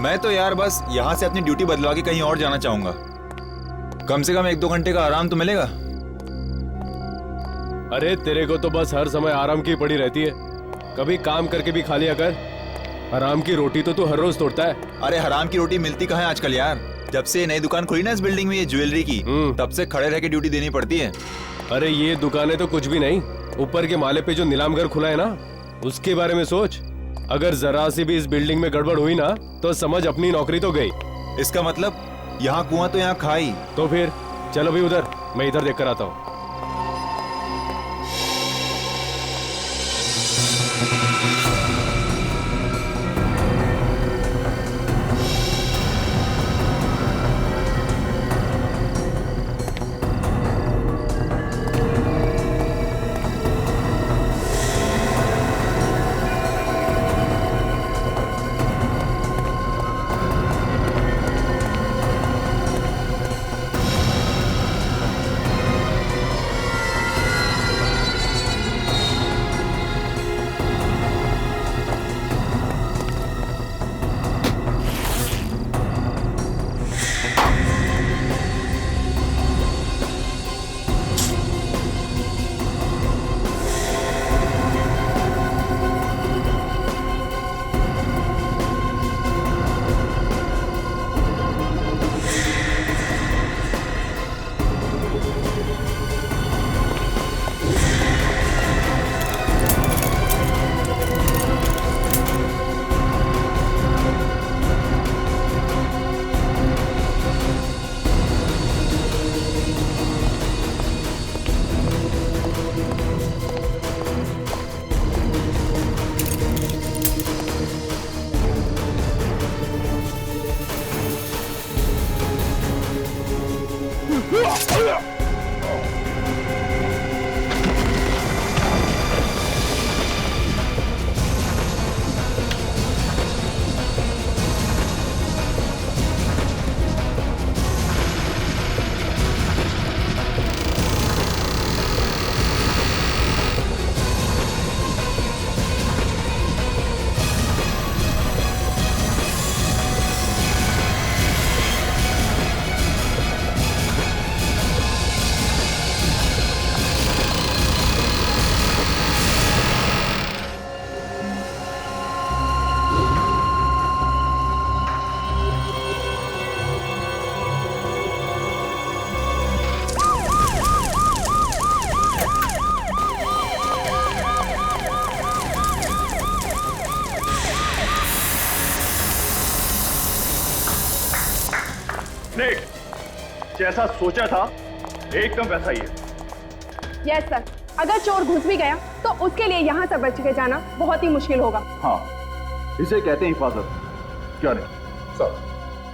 मैं तो यार बस यहाँ से अपनी ड्यूटी बदलवा के कहीं और जाना चाहूंगा। कम से कम 1-2 घंटे का आराम तो मिलेगा। अरे तेरे को तो बस हर समय आराम की पड़ी रहती है, कभी काम करके भी खा लिया कर। हराम की रोटी तो तू हर रोज तोड़ता है। अरे हराम की रोटी मिलती कहाँ है आजकल यार। जब से नई दुकान खुली ना इस बिल्डिंग में, ये ज्वेलरी की, तब से खड़े रह के ड्यूटी देनी पड़ती है। अरे ये दुकानें तो कुछ भी नहीं, ऊपर के माले पे जो नीलाम घर खुला है ना, उसके बारे में सोच। अगर जरा सी भी इस बिल्डिंग में गड़बड़ हुई ना तो समझ अपनी नौकरी तो गई। इसका मतलब यहाँ कुआं तो यहाँ खाई। तो फिर चलो भी उधर, मैं इधर देख कर आता हूँ। जैसा सोचा था एकदम वैसा ही है। यस सर, अगर चोर घुस भी गया तो उसके लिए यहाँ से बच के जाना बहुत ही मुश्किल होगा। हाँ, इसे कहते हैं हिफाजत। क्या नहीं सर,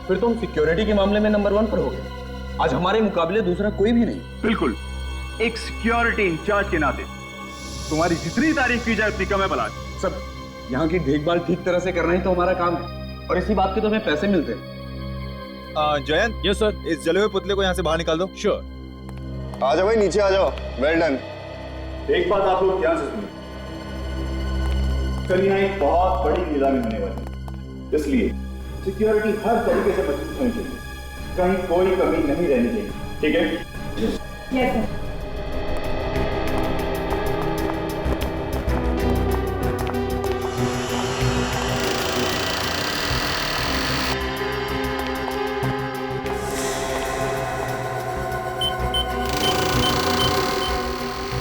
फिर तुम सिक्योरिटी के मामले में नंबर 1 पर हो गए। आज हमारे मुकाबले दूसरा कोई भी नहीं। बिल्कुल, एक सिक्योरिटी इंचार्ज के नाते तुम्हारी जितनी तारीफ की जाए उतनी कम है। बला सर, यहाँ की देखभाल ठीक तरह से करना ही तो हमारा काम है, और इसी बात के तो हमें पैसे मिलते हैं। Jayant, yes sir. इस जले हुए पुतले को यहाँ से बाहर निकाल दो। श्योर। आ जाओ भाई, नीचे आ जाओ। Well done. एक बात आप लोग ध्यान से सुनिए, कल यहाँ एक बहुत बड़ी नीलामी होने वाली है, इसलिए सिक्योरिटी हर तरीके से मजबूत होनी चाहिए, कहीं कोई कमी नहीं रहनी चाहिए। ठीक है? Yes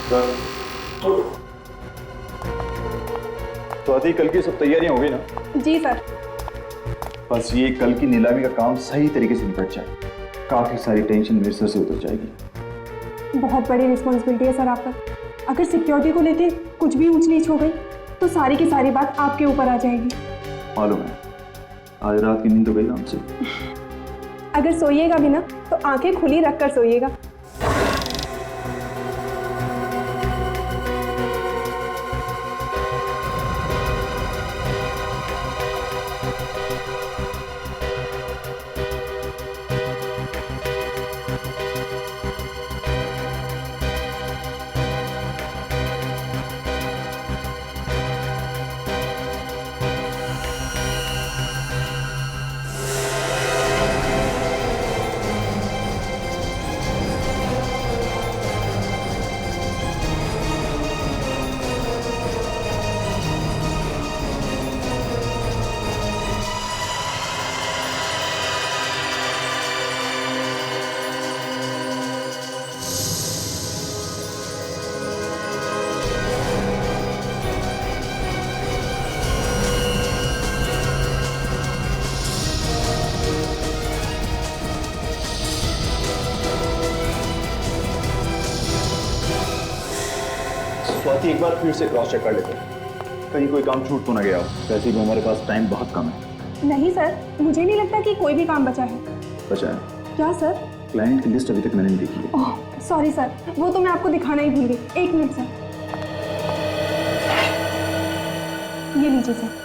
sir. तो आती कल की सब तैयारियां हो गई ना? जी सर। बस ये कल की नीलामी का काम सही तरीके से निपट जाए, काफी सारी टेंशन मेरे सर से उतर जाएगी। बहुत बड़ी रिस्पॉन्सिबिलिटी है सर आप पर। अगर सिक्योरिटी को लेके कुछ भी ऊंच नीच हो गई तो सारी की सारी बात आपके ऊपर आ जाएगी। मालूम है, आज रात की नींद तो गई हमसे। अगर सोइएगा भी ना तो आंखें खुली रखकर सोइएगा। स्वाति एक बार फिर से क्रॉस चेक कर लेते हैं, कहीं कोई काम छूट तो ना गया हो। वैसे भी हमारे पास टाइम बहुत कम है। नहीं सर, मुझे नहीं लगता कि कोई भी काम बचा है। बचा है? क्या सर? क्लाइंट की लिस्ट अभी तक मैंने नहीं देखी है। ओह सॉरी सर, वो तो मैं आपको दिखाना ही भूल गई। एक मिनट सर, ये लीजिए सर।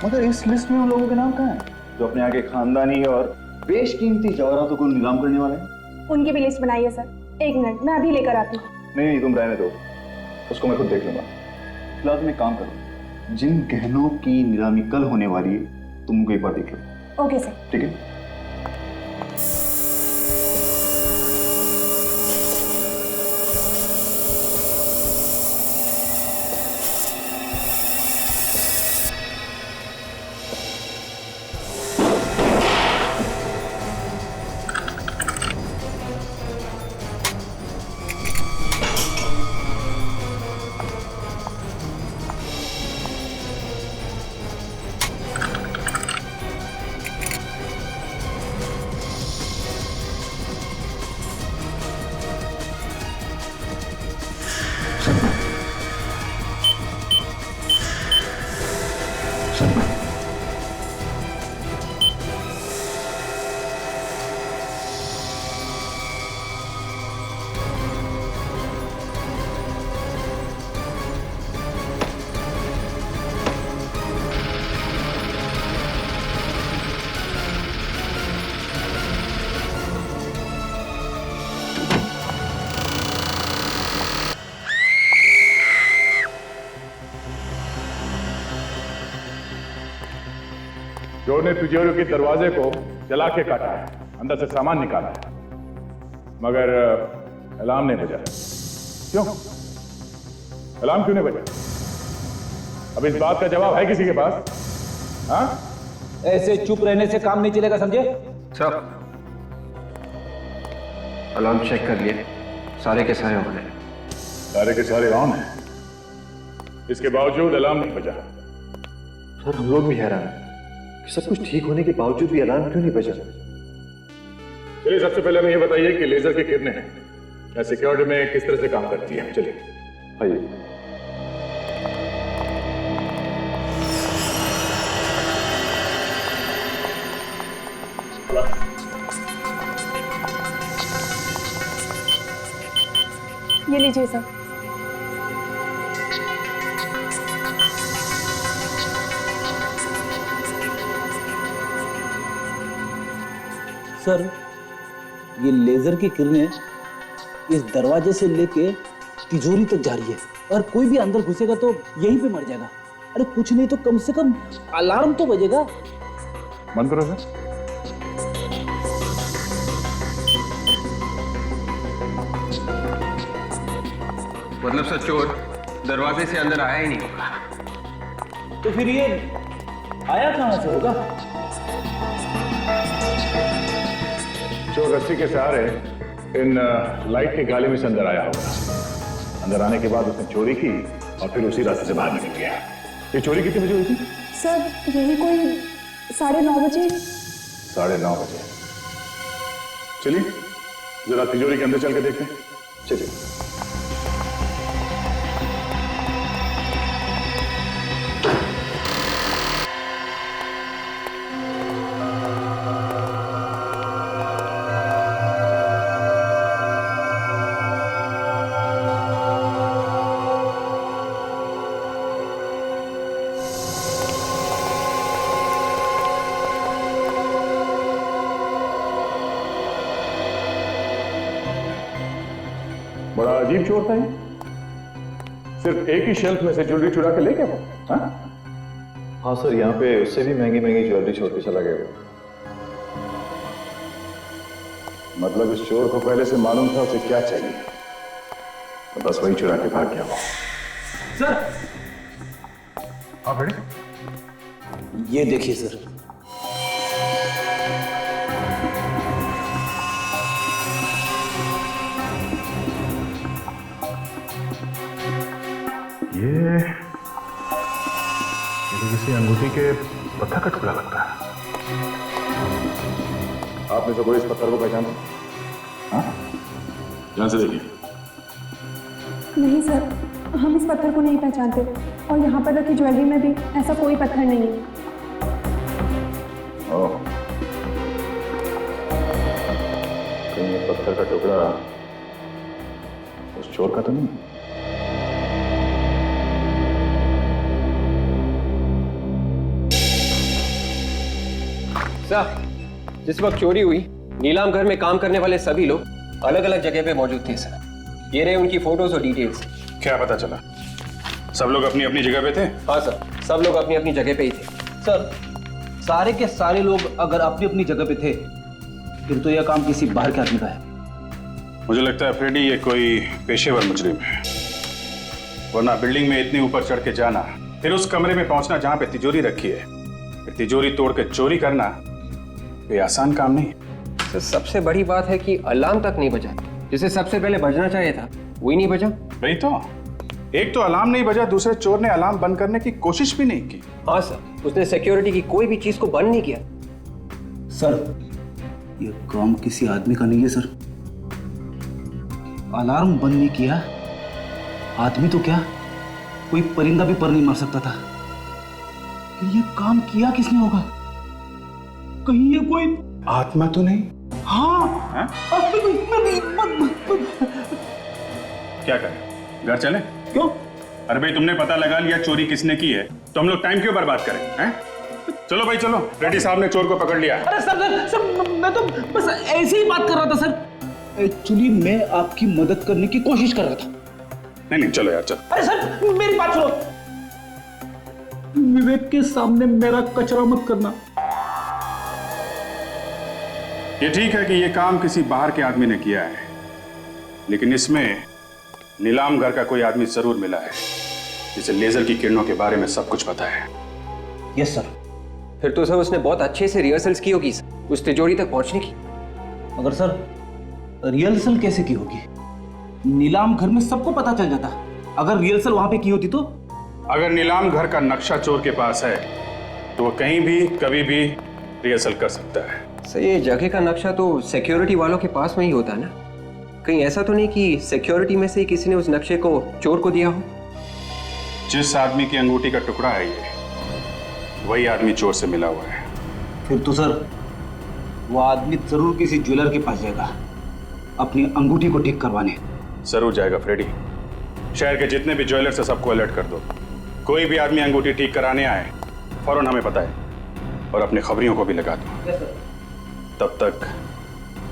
मगर इस लिस्ट में उन लोगों के नाम कहाँ हैं जो अपने यहाँ के खानदानी और बेशकीमती जवाहरातों को नीलाम करने वाले हैं? उनकी भी लिस्ट बनाइए सर। एक मिनट, मैं अभी लेकर आती हूँ। नहीं, तुम रहने दो, उसको मैं खुद देख लूंगा। फिलहाल तुम एक काम करो, जिन गहनों की नीलामी कल होने वाली है तुम उनको एक बार देख लो। Okay sir. ठीक है। चोर ने तिजोरी के दरवाजे को जला के काटा है, अंदर से सामान निकाला है, मगर अलार्म नहीं बजा। क्यों अलार्म क्यों नहीं बजा? अब इस बात का जवाब है किसी के पास? हाँ, ऐसे चुप रहने से काम नहीं चलेगा, समझे? सर, अलार्म चेक कर लिए, सारे के सारे ऑन है। सारे के सारे ऑन है, इसके बावजूद अलार्म नहीं बजा। सर, हम लोग भी हैरान हैं कि सब कुछ ठीक होने के बावजूद भी अलार्म क्यों नहीं बजा। चलिए, सबसे पहले हमें ये बताइए कि लेजर की किरणें सिक्योरिटी में किस तरह से काम करती है। चलिए आइए। ये लीजिए सर। सर, ये लेजर की किरणें इस दरवाजे से लेके तिजोरी तक जा रही है और कोई भी अंदर घुसेगा तो यहीं पे मर जाएगा। अरे कुछ नहीं तो कम से कम अलार्म तो बजेगा। बंद करो सर। मतलब सर, चोर दरवाजे से अंदर आया ही नहीं होगा। तो फिर ये आया कहां से होगा? चोर रस्सी के सहारे इन लाइट के गाले में से अंदर आया होगा। अंदर आने के बाद उसने चोरी की और फिर उसी रास्ते से बाहर निकल गया। ये चोरी कितने बजे हुई थी? सर यही कोई 9:30 बजे। 9:30 बजे। चलिए जरा तिजोरी के अंदर चल के देखते हैं। चलिए। बड़ा अजीब चोर था ये। सिर्फ एक ही शेल्फ में से ज्वेलरी चुरा के ले गया वो। हाँ सर, यहाँ पे उससे भी महंगी महंगी ज्वेलरी छोड़ के चला गया वो। मतलब इस चोर को पहले से मालूम था उसे क्या चाहिए, तो बस वही चुरा के भाग गया वो। सर हाँ बेटे, ये देखिए सर। ये तो किसी अंगूठी के पत्थर का टुकड़ा लगता है। आपने तो कोई इस पत्थर को पहचाना? हाँ, ध्यान से देखिए। नहीं सर, हम इस पत्थर को नहीं पहचानते और यहाँ पर रखी ज्वेलरी में भी ऐसा कोई पत्थर नहीं है। ओह, कहीं ये पत्थर का टुकड़ा उस चोर का तो नहीं? सर, जिस वक्त चोरी हुई नीलाम घर में काम करने वाले सभी लोग अलग अलग जगह पे मौजूद थे सर। ये रहे उनकी फोटोज और डिटेल्स। क्या पता चला? सब लोग अपनी अपनी जगह पे थे? हाँ सर, सब लोग अपनी अपनी जगह पे ही थे। सर सारे के सारे लोग अगर अपनी अपनी जगह पे थे फिर तो यह काम किसी बाहर के आदमी का है। मुझे लगता है फ्रेडी ये कोई पेशेवर मुजरिम है, वरना बिल्डिंग में इतने ऊपर चढ़ के जाना, फिर उस कमरे में पहुंचना जहां पे तिजोरी रखी है, फिर तिजोरी तोड़ के चोरी करना, ये आसान काम नहीं है। सर सबसे बड़ी बात है कि अलार्म तक नहीं बजा, जिसे सबसे पहले बजना चाहिए था वही नहीं बजा। वही तो, एक तो अलार्म नहीं बजा, दूसरे चोर ने अलार्म बंद करने की कोशिश भी नहीं की। हाँ सर, उसने सिक्योरिटी की कोई भी चीज को बंद नहीं किया। सर ये काम किसी आदमी का नहीं है सर। अलार्म बंद नहीं किया, आदमी तो क्या कोई परिंदा भी पर नहीं मार सकता था। फिर ये काम किया किसने होगा? कहीं ये कोई आत्मा तो नहीं? हाँ, क्या करें, घर चले? क्यों? अरे भाई तुमने पता लगा लिया चोरी किसने की है, तो हम लोग टाइम क्यों बर्बाद करें? हैं? चलो भाई चलो, रेड्डी साहब ने चोर को पकड़ लिया। अरे सर मैं तो बस ऐसे ही बात कर रहा था सर। एक्चुअली मैं आपकी मदद करने की कोशिश कर रहा था। नहीं चलो यार चलो। अरे सर मेरी बात सुनो, विवेक के सामने मेरा कचरा मत करना। ये ठीक है कि ये काम किसी बाहर के आदमी ने किया है, लेकिन इसमें नीलाम घर का कोई आदमी जरूर मिला है जिसे लेजर की किरणों के बारे में सब कुछ पता है। Yes sir. फिर तो सर उसने बहुत अच्छे से रिहर्सल्स की होगी उस तिजोरी तक पहुंचने की। मगर सर रिहर्सल कैसे की होगी? नीलाम घर में सबको पता चल जाता। अगर रिहर्सल वहां पे की होती तो? अगर नीलाम घर का नक्शा चोर के पास है तो वो कहीं भी कभी भी रिहर्सल कर सकता है। सर ये जगह का नक्शा तो सिक्योरिटी वालों के पास में ही होता है ना, कहीं ऐसा तो नहीं कि सिक्योरिटी में से ही किसी ने उस नक्शे को चोर को दिया हो? जिस आदमी की अंगूठी का टुकड़ा है ये, वही आदमी चोर से मिला हुआ है। फिर तो सर वो आदमी जरूर किसी ज्वेलर के पास जाएगा अपनी अंगूठी को ठीक करवाने। जरूर जाएगा फ्रेडी। शहर के जितने भी ज्वेलर्स हैं सबको अलर्ट कर दो, कोई भी आदमी अंगूठी ठीक कराने आए फौरन हमें बताए और अपने खबरियों को भी लगा दो। तब तक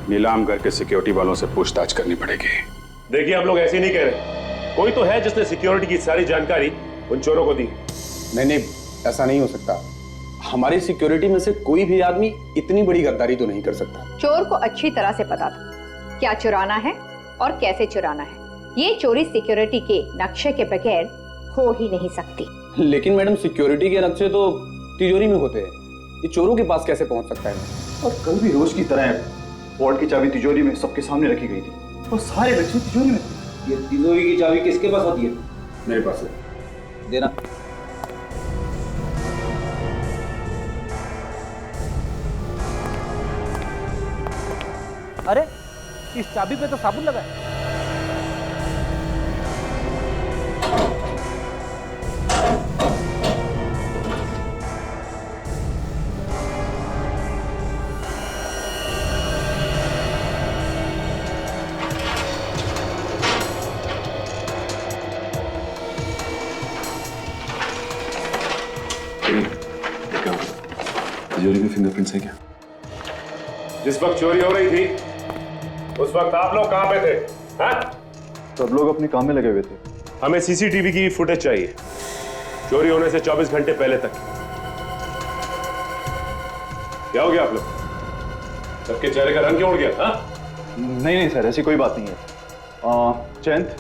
नीलाम घर के सिक्योरिटी वालों से पूछताछ करनी पड़ेगी। देखिए आप लोग ऐसे नहीं कह रहे, कोई तो है जिसने सिक्योरिटी की सारी जानकारी उन चोरों को दी। नहीं ऐसा नहीं हो सकता। हमारी सिक्योरिटी में से कोई भी आदमी इतनी बड़ी गद्दारी तो नहीं कर सकता। चोर को अच्छी तरह से पता था क्या चुराना है और कैसे चुराना है। ये चोरी सिक्योरिटी के नक्शे के बगैर हो ही नहीं सकती। लेकिन मैडम सिक्योरिटी के नक्शे तो तिजोरी में होते हैं, ये चोरों के पास कैसे पहुंच सकता है? और कल भी रोज की तरह वार्ड की चाबी तिजोरी में सबके सामने रखी गई थी और सारे बच्चे तिजोरी में थे। ये तिजोरी की चाबी किसके पास होती है? मेरे पास है। देना। अरे इस चाबी पे तो साबुन लगा है। तिजोरी में फिंगरप्रिंट्स है क्या? जिस वक्त चोरी हो रही थी उस वक्त आप लोग कहां पे थे? हाँ? सब लोग अपने काम में लगे हुए थे। हमें सीसीटीवी की फुटेज चाहिए चोरी होने से 24 घंटे पहले तक। क्या हो गया आप लोग? सबके चेहरे का रंग क्यों उड़ गया? हाँ? नहीं सर, ऐसी कोई बात नहीं है। चैंत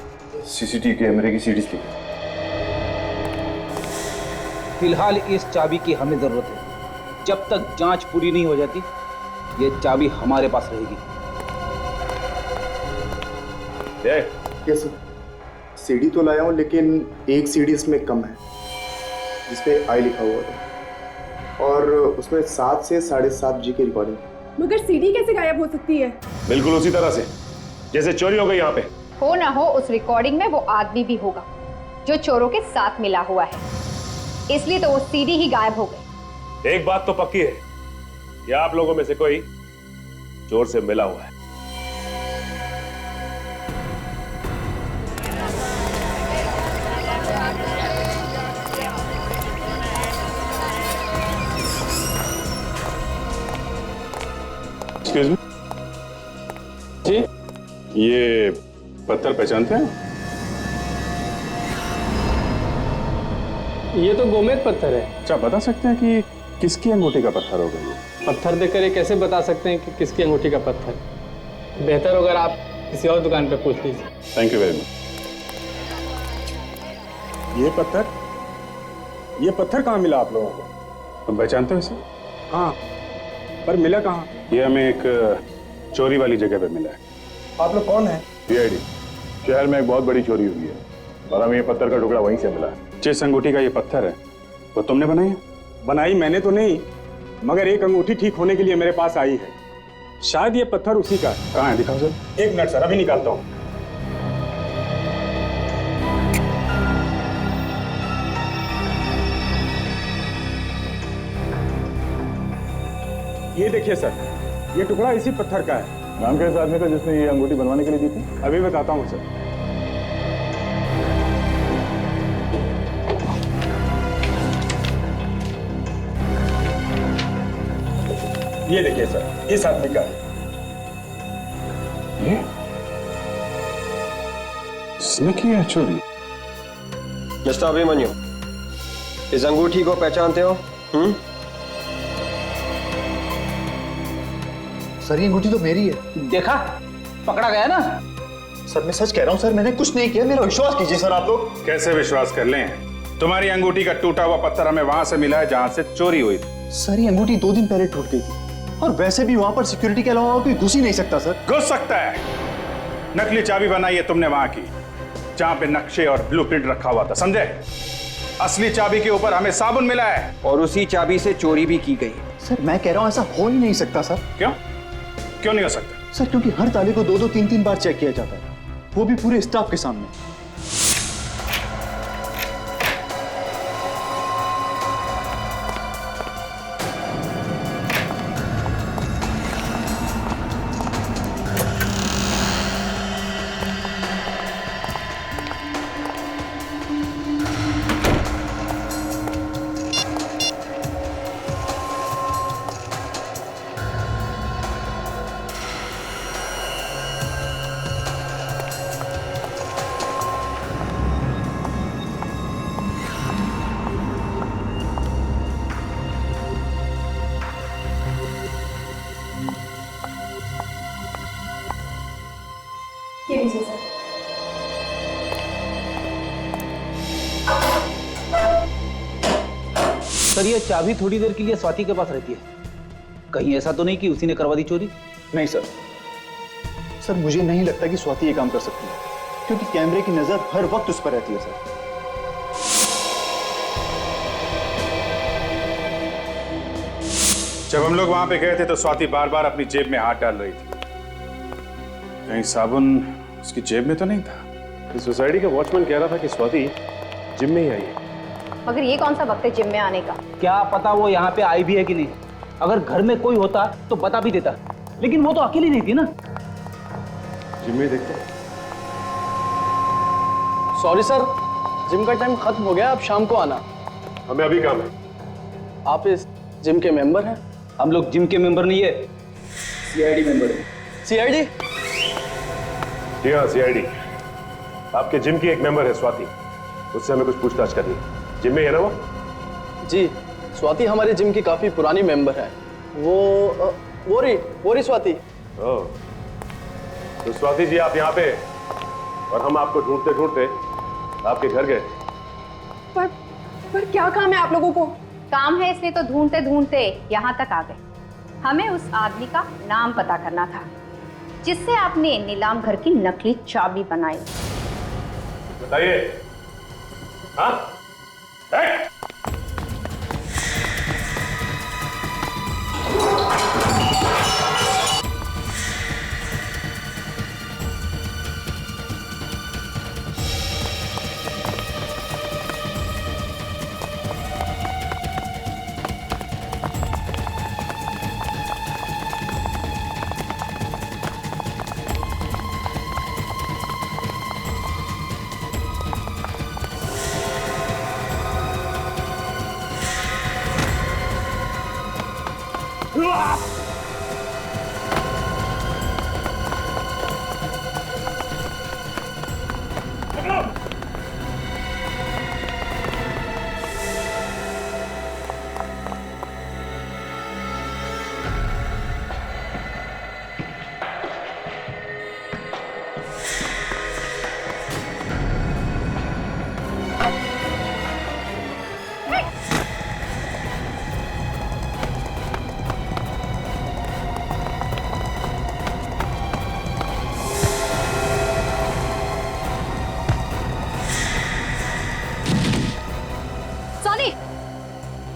सीसीटीवी कैमरे की सीडीज ली। फिलहाल इस चाबी की हमें जरूरत है। जब तक जांच पूरी नहीं हो जाती ये चाबी हमारे पास रहेगी। यस सर, सीडी तो लाया हूँ लेकिन एक सीडी इसमें कम है जिसपे आई लिखा हुआ था और उसमें 7 से 7.5 जी की रिकॉर्डिंग। मगर सीडी कैसे गायब हो सकती है? बिल्कुल उसी तरह से जैसे चोरी हो गई यहाँ पे। हो ना हो उस रिकॉर्डिंग में वो आदमी भी होगा जो चोरों के साथ मिला हुआ है, इसलिए तो वो सीडी ही गायब हो गई। एक बात तो पक्की है कि आप लोगों में से कोई चोर से मिला हुआ है। एक्सक्यूज मी जी, ये पत्थर पहचानते हैं? ये तो गोमेद पत्थर है। अच्छा, बता सकते हैं कि किसकी अंगूठी का पत्थर होगा ये? पत्थर देखकर ये कैसे बता सकते हैं कि किसकी अंगूठी का पत्थर है? बेहतर होगा आप किसी और दुकान पे पूछ लीजिए। Thank you very much. ये पत्थर कहाँ मिला आप लोगों को? तुम पहचानते हो इसे? हाँ, पर मिला कहाँ? ये हमें एक चोरी वाली जगह पे मिला है। आप लोग कौन है? सीआईडी। शहर में एक बहुत बड़ी चोरी हुई है और हमें ये पत्थर का टुकड़ा वहीं से मिला है। जिस अंगूठी का ये पत्थर है वो तुमने बनाई है? बनाई मैंने तो नहीं, मगर एक अंगूठी ठीक होने के लिए मेरे पास आई है। शायद ये पत्थर उसी का है। कहाँ है, दिखाओ सर। एक मिनट सर, अभी निकालता हूँ। ये देखिए सर, ये टुकड़ा इसी पत्थर का है। नाम क्या है इस आदमी का जिसने ये अंगूठी बनवाने के लिए दी थी? अभी बताता हूँ सर। ये देखिए सर, इस आदमी का है। ये इसने की है चोरी? मिस्टर अभिमन्यु, इस अंगूठी को पहचानते हो? सर ये अंगूठी तो मेरी है। देखा, पकड़ा गया ना। सर मैं सच कह रहा हूँ सर, मैंने कुछ नहीं किया, मेरा विश्वास कीजिए सर आप लोग। कैसे विश्वास कर लें? तुम्हारी अंगूठी का टूटा हुआ पत्थर हमें वहां से मिला है जहां से चोरी हुई थी। सर ये अंगूठी 2 दिन पहले टूट गई थी और वैसे भी वहां पर सिक्योरिटी के अलावा कोई घुस ही नहीं सकता सर। घुस सकता है। नकली चाबी बनाई है तुमने वहां की जहां पे नक्शे और ब्लूप्रिंट रखा हुआ था, समझे? असली चाबी के ऊपर हमें साबुन मिला है और उसी चाबी से चोरी भी की गई। सर मैं कह रहा हूँ ऐसा हो ही नहीं सकता सर। क्यों नहीं हो सकता? सर क्योंकि हर ताले को 2-2, 3-3 बार चेक किया जाता है, वो भी पूरे स्टाफ के सामने। ये लीजिए सर। सर ये चाबी थोड़ी देर के लिए स्वाति के पास रहती है। कहीं ऐसा तो नहीं कि उसी ने करवा दी चोरी? नहीं सर, सर मुझे नहीं लगता कि स्वाति ये काम कर सकती है, क्योंकि कैमरे की नजर हर वक्त उस पर रहती है सर। जब हम लोग वहां पे गए थे तो स्वाति बार बार अपनी जेब में हाथ डाल रही थी। कहीं साबुन उसकी जेब में तो नहीं था? इस सोसाइटी का वॉचमैन कह रहा था कि स्वाति जिम में ही आई है। मगर ये कौन सा वक्त है जिम में आने का? क्या पता वो यहाँ पे आई भी है कि नहीं। अगर घर में कोई होता तो बता भी देता, लेकिन वो तो अकेली नहीं थी ना। जिम में देखते हैं। सॉरी सर, जिम का टाइम खत्म हो गया, अब शाम को आना। हमें अभी काम है। आप इस जिम के मेंबर हैं? हम लोग जिम के मेंबर नहीं है, सीआईडी मेंबर है। सीआईडी? जी हाँ, सीआईडी। आपके जिम की एक मेंबर है स्वाति, उससे हमें कुछ पूछताछ करनी है। जिम में है ना वो? जी, स्वाति हमारे जिम की काफी पुरानी मेंबर है। वो रही स्वाति। ओह, तो स्वाति जी आप यहाँ पे और हम आपको ढूंढते ढूंढते आपके घर गए। पर क्या काम है आप लोगों को? काम है इसलिए तो ढूंढते ढूंढते यहाँ तक आ गए। हमें उस आदमी का नाम पता करना था जिससे आपने नीलाम घर की नकली चाबी बनाई। बताइए। हाँ?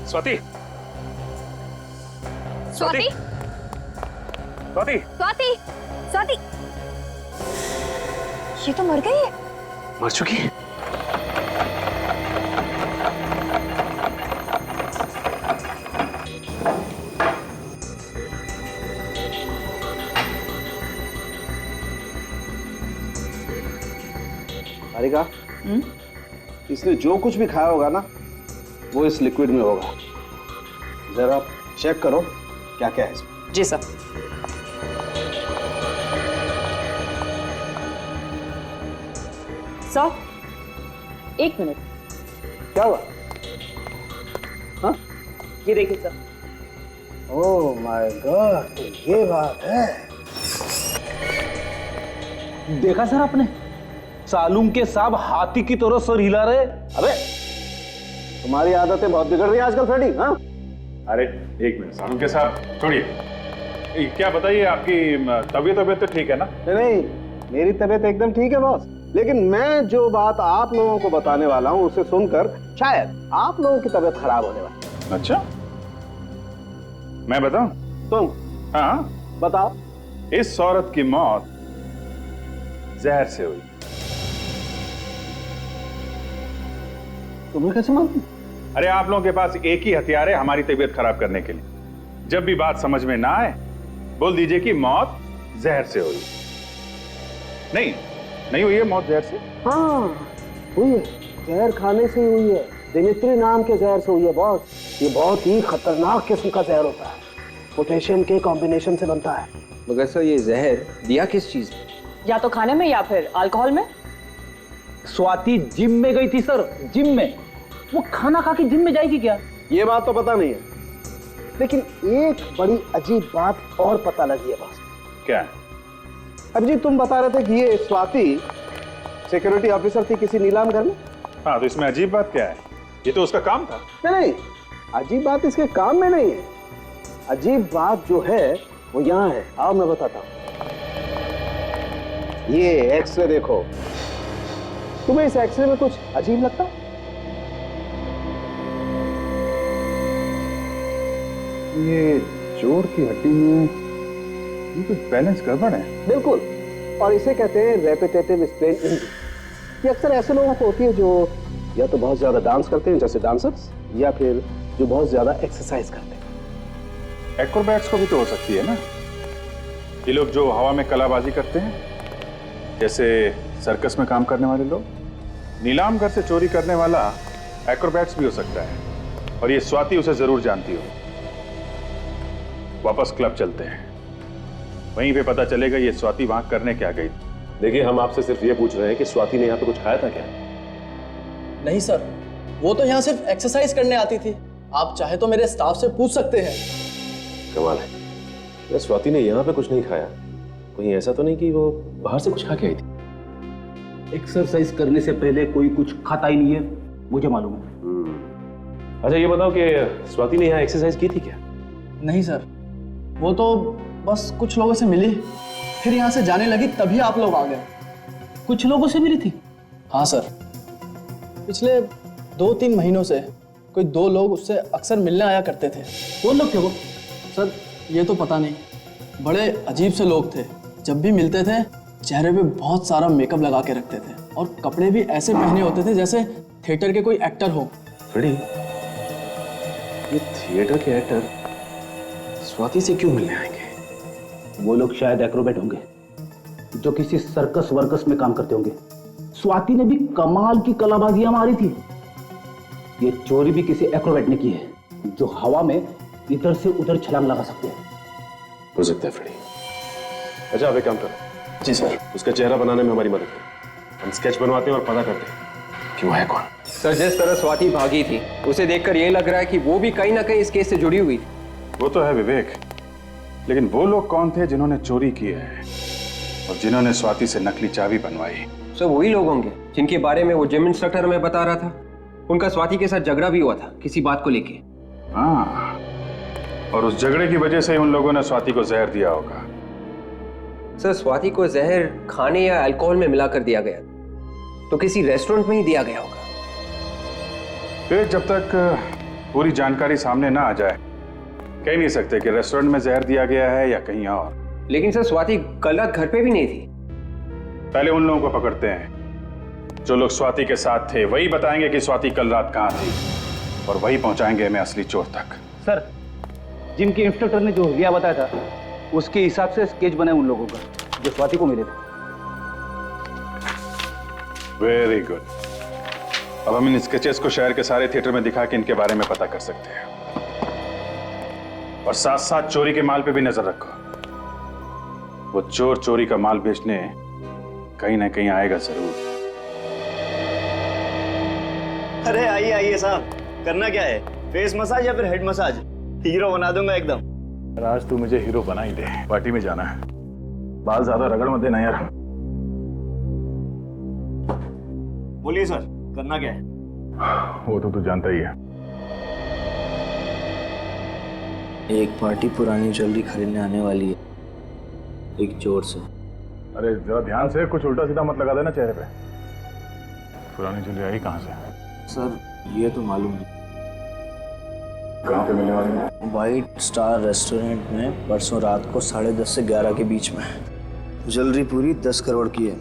स्वाति, स्वाति, स्वाति, स्वाति, स्वाति, ये तो मर गई है। मर चुकी है? हारिका, इसने जो कुछ भी खाया होगा ना, वो इस लिक्विड में होगा। जरा चेक करो क्या क्या है इसमें। जी सर। Sir, 1 minute. क्या हुआ? हाँ? ये देखिए सर। ओह माय गॉड, ये बात है। देखा सर आपने? सालूम के साहब हाथी की तरह सर हिला रहे। अबे तुम्हारी आदतें बहुत बिगड़ रही है आजकल फ्रेडी। हाँ? अरे एक मिनट सालूम के साहब, छोड़िए। क्या बताइए, आपकी तबीयत तो ठीक है ना? नहीं, मेरी तबीयत एकदम ठीक है बॉस, लेकिन मैं जो बात आप लोगों को बताने वाला हूँ उसे सुनकर शायद आप लोगों की तबीयत खराब होने वाली। अच्छा, मैं बताऊं? तुम? हाँ बताओ। इस औरत की मौत जहर से हुई। तुम्हें कैसे मालूम? अरे आप लोगों के पास एक ही हथियार है हमारी तबीयत खराब करने के लिए। जब भी बात समझ में ना आए बोल दीजिए कि मौत जहर से हुई। नहीं हुई है मौत जहर से? हाँ हुई है, जहर खाने से ही हुई है। दिमित्री नाम के जहर से हुई है बॉस। ये बहुत ही खतरनाक किस्म का जहर होता है, पोटेशियम के कॉम्बिनेशन से बनता है। मगर सर ये जहर दिया किस चीज में? या तो खाने में या फिर अल्कोहल में। स्वाति जिम में गई थी सर, जिम में। वो खाना खा के जिम में जाएगी क्या, ये बात तो पता नहीं है, लेकिन एक बड़ी अजीब बात और पता लगी है बॉस। क्या? अब जी तुम बता रहे थे कि ये स्वाति सिक्योरिटी ऑफिसर थी किसी नीलाम घर में। हाँ, तो इसमें अजीब बात क्या है? ये तो उसका काम था। नहीं, अजीब बात इसके काम में नहीं है। अजीब बात जो है वो यहाँ है। आओ मैं बताता हूँ। ये एक्सरे देखो। तुम्हें इस एक्सरे में कुछ अजीब लगता? ये जोड़ की हड्डी में ये कुछ बैलेंस गड़बड़ है। बिल्कुल, और इसे कहते हैं रेपिटेटिव स्ट्रेन इंजरी। ये अक्सर ऐसे लोगों को होती है जो या तो बहुत ज्यादा डांस करते हैं जैसे डांसर्स, या फिर जो बहुत ज्यादा एक्सरसाइज करते हैं। एक्रोबैट्स को भी तो हो सकती है ना, ये लोग जो हवा में कलाबाजी करते हैं, जैसे सर्कस में काम करने वाले लोग। नीलाम घर से चोरी करने वाला एक्रोबैट्स भी हो सकता है, और ये स्वाति उसे जरूर जानती हो। वापस क्लब चलते हैं, वहीं पे पता चलेगा ये स्वाति वहां करने क्या गई। देखिए, हम आपसे सिर्फ ये पूछ रहे हैं कि स्वाति ने यहाँ पे कुछ खाया था क्या? नहीं सर, वो तो यहाँ सिर्फ एक्सरसाइज करने आती थी। आप चाहे तो मेरे स्टाफ से पूछ सकते हैं। कमाल है, या स्वाति ने यहाँ पे कुछ नहीं खाया? कहीं ऐसा तो नहीं कि वो बाहर से कुछ खा के आई थी? एक्सरसाइज करने से पहले कोई कुछ खाता ही नहीं है, मुझे मालूम है। अच्छा ये बताओ कि स्वाति ने यहाँ एक्सरसाइज की थी क्या? नहीं सर, वो तो बस कुछ लोगों से मिली, फिर यहाँ से जाने लगी, तभी आप लोग आ गए। कुछ लोगों से मिली थी? हाँ सर, पिछले 2-3 महीनों से कोई 2 लोग उससे अक्सर मिलने आया करते थे। कौन लोग थे वो? सर ये तो पता नहीं, बड़े अजीब से लोग थे। जब भी मिलते थे चेहरे पे बहुत सारा मेकअप लगा के रखते थे, और कपड़े भी ऐसे पहने होते थे जैसे थिएटर के कोई एक्टर हो। फ्रेडी, ये थिएटर के एक्टर स्वाति से क्यों मिलने आएंगे? वो लोग शायद एक्रोबैट होंगे जो किसी सर्कस वर्कस में काम करते होंगे। स्वाति ने भी कमाल की कलाबाजियां मारी थी। ये चोरी भी किसी एक्रोबैट ने की है, जो हवा में इधर से उधर छलांग लगा सकते हैं। हो सकता है फ्रेडी। अच्छा आप एक काम करो। जी सर। उसका चेहरा बनाने में हमारी मदद करो। हम स्केच बनवाते हैं और पता करते हैं कि वो है कौन। सर जिस तरह स्वाति भागी थी, उसे देखकर यह लग रहा है कि वो भी कहीं ना कहीं इस केस से जुड़ी हुई थी। वो तो है विवेक, लेकिन वो लोग कौन थे जिन्होंने चोरी की है और जिन्होंने स्वाति से नकली चाबी बनवाई? सर वही लोग होंगे जिनके बारे में वो जिम इंस्ट्रक्टर हमें बता रहा था। उनका स्वाति के साथ झगड़ा भी हुआ था किसी बात को लेके। हाँ, और उस झगड़े की वजह से उन लोगों ने स्वाति को जहर दिया होगा। सर स्वाति को जहर खाने या अल्कोहल में मिलाकर दिया गया, तो किसी रेस्टोरेंट में ही दिया गया होगा। फिर जब तक पूरी जानकारी सामने ना आ जाए कह नहीं सकते कि रेस्टोरेंट में जहर दिया गया है या कहीं और। लेकिन सर स्वाति कल रात घर पे भी नहीं थी। पहले उन लोगों को पकड़ते हैं जो लोग स्वाति के साथ थे, वही बताएंगे कि स्वाति कल रात कहाँ थी, और वही पहुंचाएंगे हमें असली चोर तक। सर, जिम के इंस्ट्रक्टर ने जो हुलिया बताया था उसके हिसाब से स्केच बना है उन लोगों का जो स्वाति को मिले थे। Very good. अब हम इन स्केचेस को शहर के सारे थिएटर में दिखा के इनके बारे में पता कर सकते हैं, और साथ साथ चोरी के माल पे भी नजर रखो। वो चोर चोरी का माल बेचने कहीं ना कहीं आएगा जरूर। अरे आइए आइए साहब, करना क्या है? फेस मसाज या फिर हेड मसाज? हीरो बना दूंगा एकदम। आज तू मुझे हीरो बना ही दे, पार्टी में जाना है। बाल ज्यादा रगड़ मत देना यार। बोलिए सर, करना क्या है? वो तो तू जानता ही है। एक पार्टी पुरानी ज्वेलरी खरीदने आने वाली है, एक चोर से। अरे जरा ध्यान से, कुछ उल्टा सीधा मत लगा देना चेहरे पे। पुरानी ज्वेलरी आई कहाँ से? सर ये तो मालूम नहीं। कहाँ पे मिलने वाली है? व्हाइट स्टार रेस्टोरेंट में परसों रात को 10:30 से 11 के बीच में। ज्वेलरी पूरी 10 करोड़ की है।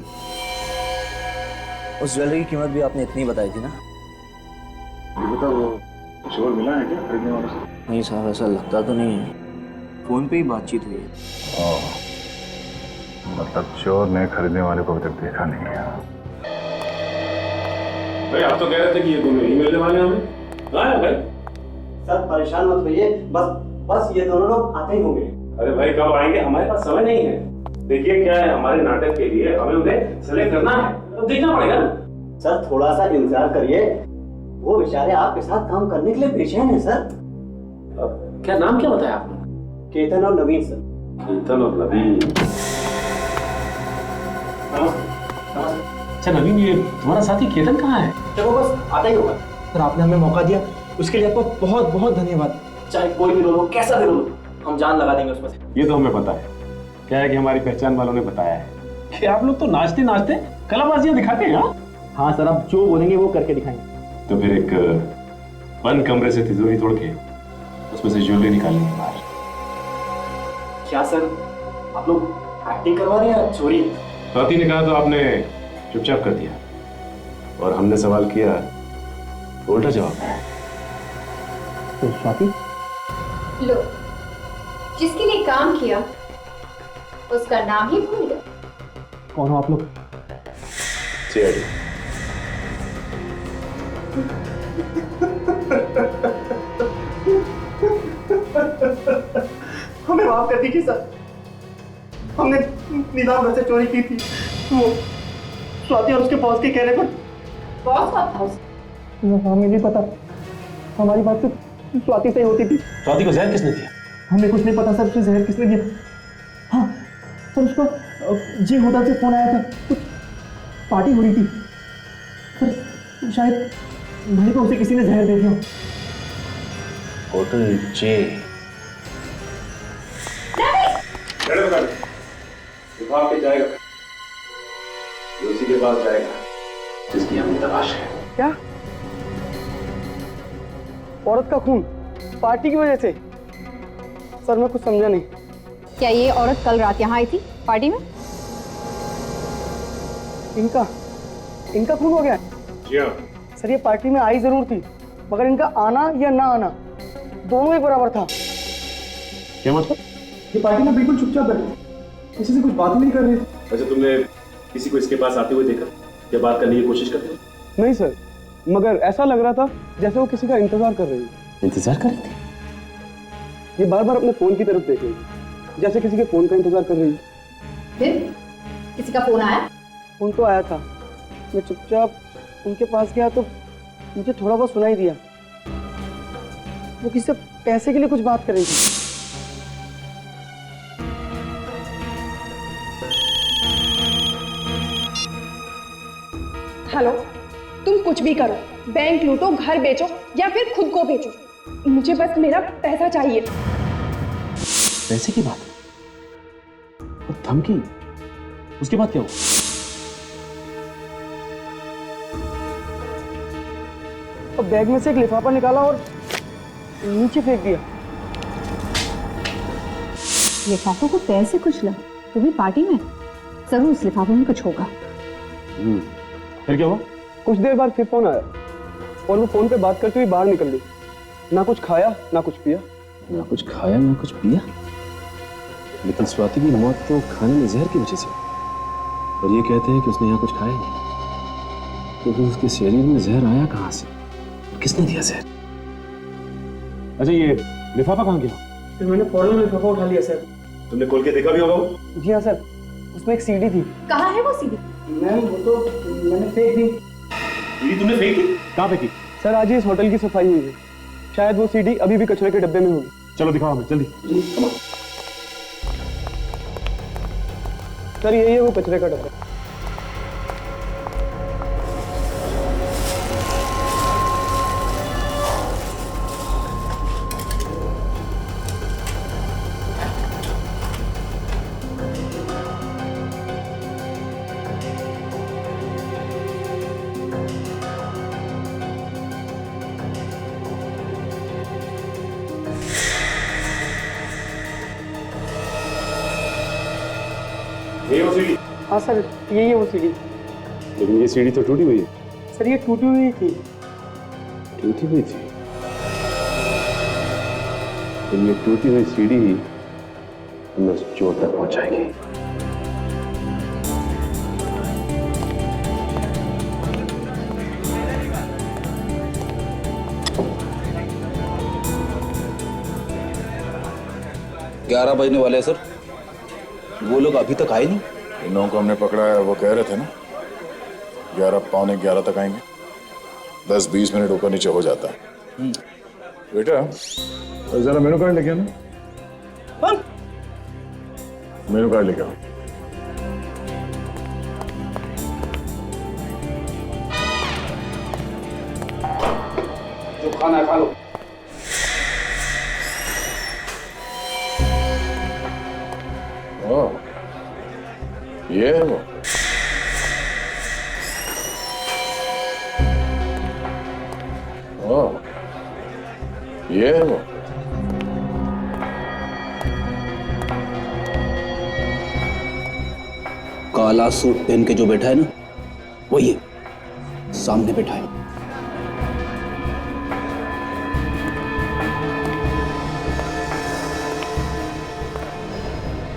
उस ज्वेलरी की कीमत भी आपने इतनी बताई थी ना? ये बता, वो चोर मिला है क्या खरीदने वाले से? नहीं साहब, ऐसा लगता तो नहीं है, फोन पे ही बातचीत हुई है। मतलब चोर ने खरीदने वाले को अभी तक देखा नहीं है। भाई आप तो कह रहे थे कि ये दोनों ही मिलने वाले हैं हमें। हाँ भाई सर परेशान मत होइए, बस ये दोनों लोग आते ही होंगे। अरे भाई कब आएंगे? हमारे पास समय नहीं है। देखिए क्या है, हमारे नाटक के लिए हमें उन्हें सेलेक्ट करना है, तो देखना पड़ेगा ना। सर थोड़ा सा इंतजार करिए, वो बेचारे आपके साथ काम करने के लिए बेचैन है सर। क्या नाम क्या बताया आपने? केतन और नवीन सर। केतन और नवीन। अच्छा नवीन, ये तुम्हारा साथी केतन कहाँ है? चलो बस आता ही होगा। सर आपने हमें मौका दिया, उसके लिए आपको बहुत बहुत धन्यवाद। चाहे कोई भी रोल हो, कैसा भी रोल हो, हम जान लगा देंगे उसमें से। ये तो हमें पता है। क्या है कि हमारी पहचान वालों ने बताया है कि आप लोग तो नाचते नाचते कलाबाजियां दिखाते हैं। हाँ सर, आप जो बोलेंगे वो करके दिखाएंगे। तो फिर एक बंद कमरे से तिजोरी तोड़ के उसमें से ज्वेलरी निकालनी है बाहर। क्या सर, आप लोग एक्टिंग करवा रहे हैं या चोरी? स्वाति ने कहा तो आपने चुपचाप कर दिया, और हमने सवाल किया तो उल्टा जवाब है। तो स्वाति, लो, जिसके लिए काम किया उसका नाम ही भूल गए। कौन हो आप लोग? सीआईडी। हमें माफ कर दीजिए सर, हमने नीलाम घर से चोरी की थी। वो स्वाति और उसके बॉस के कहने पर। बॉस कौन था उसका? हमें नहीं पता, हमारी बात तो स्वाति से ही होती थी। स्वाति को जहर किसने दिया? हमें कुछ नहीं पता सर, उसे जहर किसने दिया। हाँ सर, उसको जी होटल से फोन आया था, कुछ पार्टी हो रही थी सर, शायद भाई को उसे किसी ने जहर दे दिया। होटल जे। विभाग पे जाएगा, ये उसी के पास जाएगा जिसकी हमें तलाश है। क्या? औरत का खून पार्टी की वजह से? सर मैं कुछ समझा नहीं। क्या ये औरत कल रात यहाँ आई थी पार्टी में? इनका खून हो गया? जी हाँ सर, ये पार्टी में आई जरूर थी, मगर इनका आना या ना आना दोनों एक बराबर था। क्या मतलब? ये पार्टी में बिल्कुल चुपचाप बैठे, किसी से कुछ बात नहीं कर रहे थे। अच्छा, तुमने किसी को इसके पास आते हुए देखा या बात करने की कोशिश करते? नहीं सर, मगर ऐसा लग रहा था जैसे वो किसी का इंतजार कर रही है। इंतजार कर रही थी? ये बार बार अपने फोन की तरफ देख रही है, जैसे किसी के फोन का इंतजार कर रही है। फिर किसी का फोन आया? फोन तो आया था, मैं चुपचाप उनके पास गया तो मुझे थोड़ा बहुत सुनाई दिया। वो किसी से पैसे के लिए कुछ बात कर रही थी। हेलो, तुम कुछ भी करो, बैंक लूटो, घर बेचो या फिर खुद को बेचो, मुझे बस मेरा पैसा चाहिए। पैसे की बात और धमकी, उसके बाद क्या हुआ? और बैग में से एक लिफाफा निकाला और नीचे फेंक दिया। लिफाफों को पैर से कुचला? तो भी पार्टी में? जरूर उस लिफाफे में कुछ होगा। फिर क्या हुआ? कुछ देर बाद फिर फोन आया और वो फोन पे बात करते हुए बाहर निकल गई। ना कुछ खाया ना कुछ पिया। ना कुछ खाया ना कुछ पिया? लेकिन स्वाति की मौत तो खाने में जहर की वजह से, और ये कहते हैं कि उसने यहाँ कुछ खाया नहीं। तो फिर उसके शरीर में जहर आया कहाँ से? किसने दिया जहर? अच्छा, ये लिफाफा कहाँ गया? फिर मैंने फौरन लिफाफा उठा लिया सर। तुमने खोल के देखा भी होगा? जी हाँ सर, उसमें एक सीडी थी। कहाँ है वो सीडी? मैम वो तो मैंने फेंक दी। सीडी तुमने फेंक दी? कहाँ फेंकी? सर आज ही इस होटल की सफाई हुई है, शायद वो सीडी अभी भी कचरे के डब्बे में होगी। चलो दिखाओ हमें जल्दी। सर यही है वो कचरे का डब्बा। ये वो सीडी? हाँ सर यही है वो सीडी। लेकिन ये सीडी तो टूटी हुई है। सर ये टूटी हुई थी। टूटी हुई थी? तो ये टूटी हुई सीडी ही हमें उस चोर तक पहुंचाएगी। ग्यारह बजने वाले हैं सर, वो लोग अभी तक आए नहीं। इन लोगों को हमने पकड़ा है, वो कह रहे थे ना 11 पौने 11 तक आएंगे। 10-20 मिनट ऊपर नीचे हो जाता है। बेटा जरा मेनू कार्ड लेके आना। मेनू कार्ड लेके आओ। जो खाना खा लो। ये है वो। ओह, ये है वो। काला सूट पहन के जो बैठा है ना, वही है, सामने बैठा है।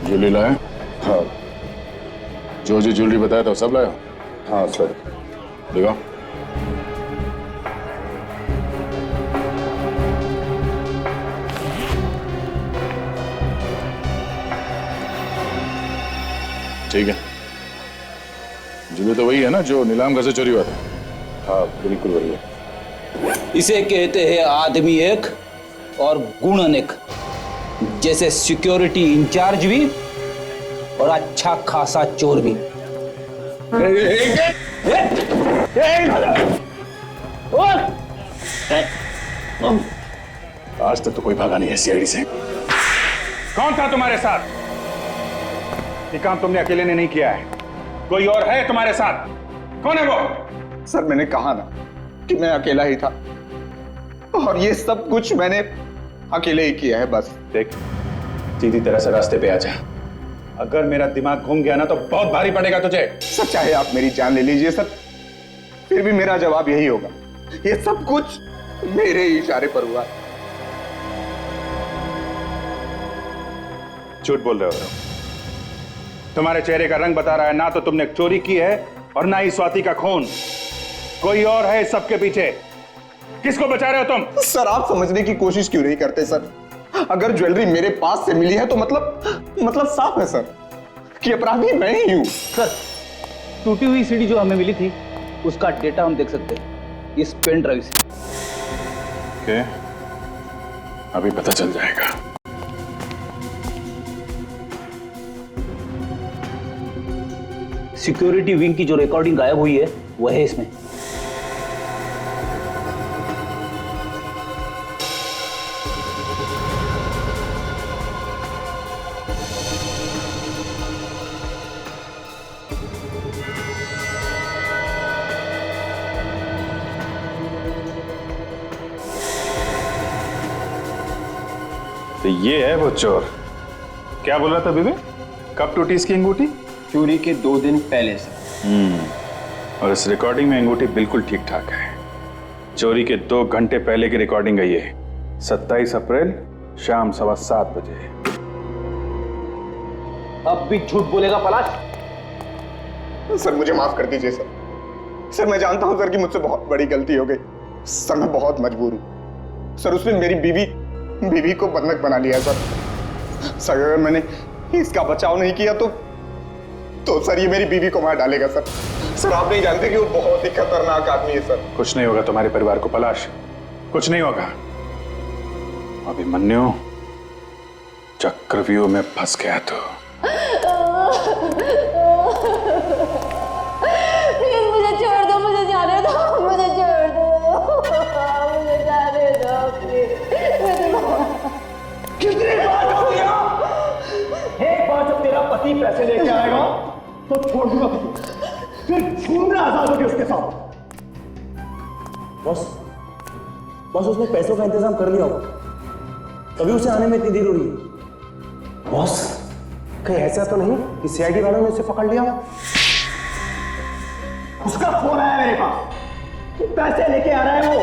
ज्वेलरी लाए? हाँ। जो ज्वेलरी बताया था सब लाया? हाँ सर। दिखाओ। ठीक है। ज्वेलरी तो वही है ना जो नीलाम घर से चोरी हुआ था? हाँ बिल्कुल वही है। इसे कहते हैं आदमी एक और गुण अनेक। जैसे सिक्योरिटी इंचार्ज भी और अच्छा खासा चोर भी। आज तक तो कोई भागा नहीं है सीआईडी से। कौन था तुम्हारे साथ? ये काम तुमने अकेले ने नहीं किया है, कोई और है तुम्हारे साथ? कौन है वो? सर मैंने कहा ना कि मैं अकेला ही था, और ये सब कुछ मैंने अकेले ही किया है बस। देख, सीधी तरह से रास्ते पे आ जा। अगर मेरा दिमाग घूम गया ना तो बहुत भारी पड़ेगा तुझे। सर चाहे आप मेरी जान ले लीजिए सर, फिर भी मेरा जवाब यही होगा, ये सब कुछ मेरे ही इशारे पर हुआ। झूठ बोल रहे हो। तुम्हारे चेहरे का रंग बता रहा है, ना तो तुमने चोरी की है और ना ही स्वाति का खून। कोई और है इस सबके पीछे। किसको बचा रहे हो तुम? सर आप समझने की कोशिश क्यों नहीं करते सर? अगर ज्वेलरी मेरे पास से मिली है तो मतलब साफ है सर कि अपराधी मैं ही हूं। सर टूटी हुई सीडी जो हमें मिली थी उसका डेटा हम देख सकते हैं इस पेन ड्राइव से। ओके, अभी पता चल जाएगा। सिक्योरिटी विंग की जो रिकॉर्डिंग गायब हुई है वह है इसमें। तो ये है वो चोर। क्या बोल रहा था बीबी? कब टूटी इसकी अंगूठी? चोरी के 2 दिन पहले से। और इस रिकॉर्डिंग में अंगूठी बिल्कुल ठीक ठाक है। चोरी के 2 घंटे पहले की रिकॉर्डिंग है ये। 27 अप्रैल शाम 7:15 बजे। अब भी झूठ बोलेगा पलाश? सर मुझे माफ कर दीजिए सर। सर मैं जानता हूं सर कि मुझसे बहुत बड़ी गलती हो गई सर, मैं बहुत मजबूर हूं सर। उसने मेरी बीवी को बंधक बना लिया सर। सर अगर मैंने इसका बचाव नहीं किया तो सर ये मेरी बीवी को मार डालेगा सर। सर आप नहीं जानते कि वो बहुत ही खतरनाक आदमी है सर। कुछ नहीं होगा तुम्हारे परिवार को पलाश, कुछ नहीं होगा। अभिमन्यु चक्रव्यूह में फंस गया तो प्लीज मुझे छोड़ दो, मुझे जाने दो, मुझे छोड़ दो, मुझे जाने दो प्लीज। कितनी बात हो गया? एक बार जब तेरा पति पैसे लेके आएगा तो छोड़ दूंगा तुझे, फिर घूमना आजाद होगी उसके साथ। बस उसने पैसों का इंतजाम कर लिया होगा, तभी उसे आने में इतनी देर हो रही है। बॉस कहीं ऐसा तो नहीं कि सीआईडी वालों ने उसे पकड़ लिया? उसका फोन आया मेरे पास कि पैसे लेके आ रहा है, वो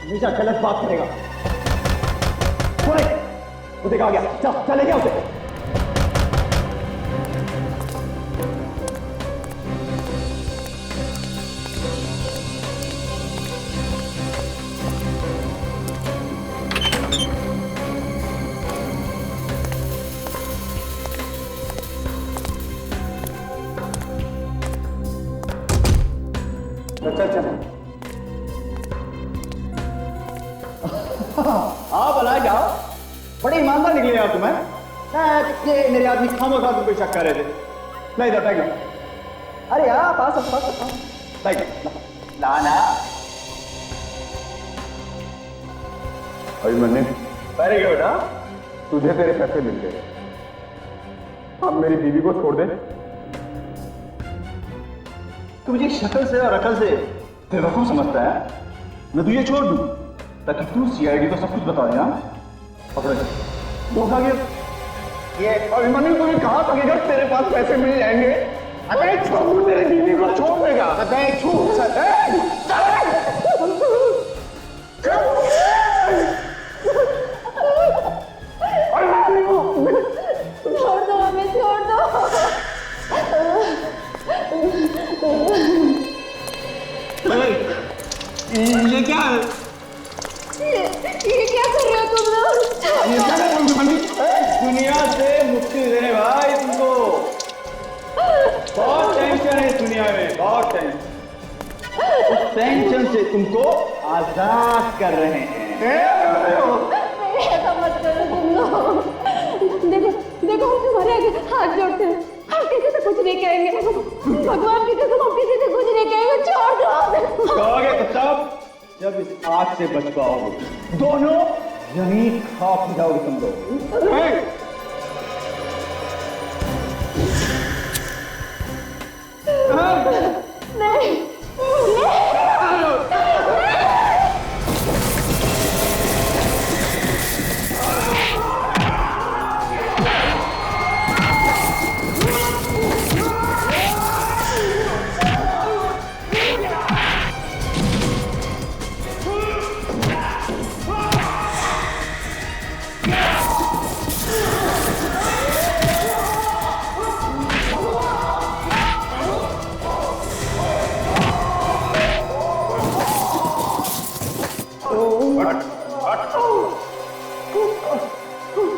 हमेशा गलत बात करेगा। वो देखा गया, चल गया उसे। चल आप भला क्या बड़े ईमानदार निकले यार तुम्हें। ये मेरे आदमी खामोखा तुम पे शक कर रहे थे। नहीं था क्या? अरे यार पास लाना। अभिमन्यु अरे क्या बेटा, तुझे तेरे पैसे मिल गए, अब मेरी बीवी को छोड़ दे तू मुझे शक्ल से और अकल से बेवकूफ समझता है। मैं तुझे छोड़ दूं ताकि तू सीआईडी को सब कुछ बता दे। पकड़ो, धोखा गया। ये अभिमन्यु को भी कहा था कि अगर तेरे पास पैसे मिल जाएंगे अबे छोड़ तेरे बीवी को छोड़ देगा। अबे छोड़ छोड़ दो हमें, छोड़ दो। ये क्या है? ये क्या कर रहे हो तुम लोग? ये क्या है? दुनिया से मुक्ति देने भाई तुमको। बहुत टेंशन है इस दुनिया में, बहुत टेंशन। उस टेंशन से तुमको आजाद कर रहे हैं। ऐसा मत करो तुम लोग। देखो देखो, हम तुम्हारे आगे हाथ जोड़ते हैं, हम किसी से कुछ नहीं कहेंगे। भगवान की कसम, हम किसी से कुछ नहीं कहेंगे। छोड़ दो। कहोगे तब जब इस आग से बच पाओगे। दोनों यहीं खाक जाओगे तुम लोग। नहीं,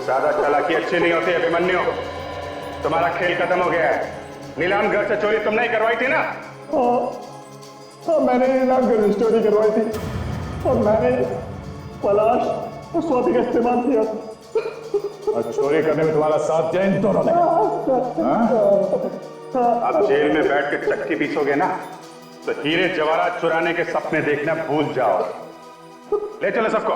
ज्यादा चालाकी अच्छी नहीं होती अभिमन्यु। तुम्हारा खेल खत्म हो गया है। नीलाम घर से चोरी तुम नहीं करवाई थी ना? हाँ, मैंने नीलाम घर से चोरी करवाई थी और मैंने पलाश और स्वाति का इस्तेमाल किया था। और चोरी करने में तुम्हारा साथ दिया इन दोनों ने। अब जेल में बैठ के चक्की पीसोगे ना तो हीरे जवाहरात चुराने के सपने देखना भूल जाओ। ले चलो सबको।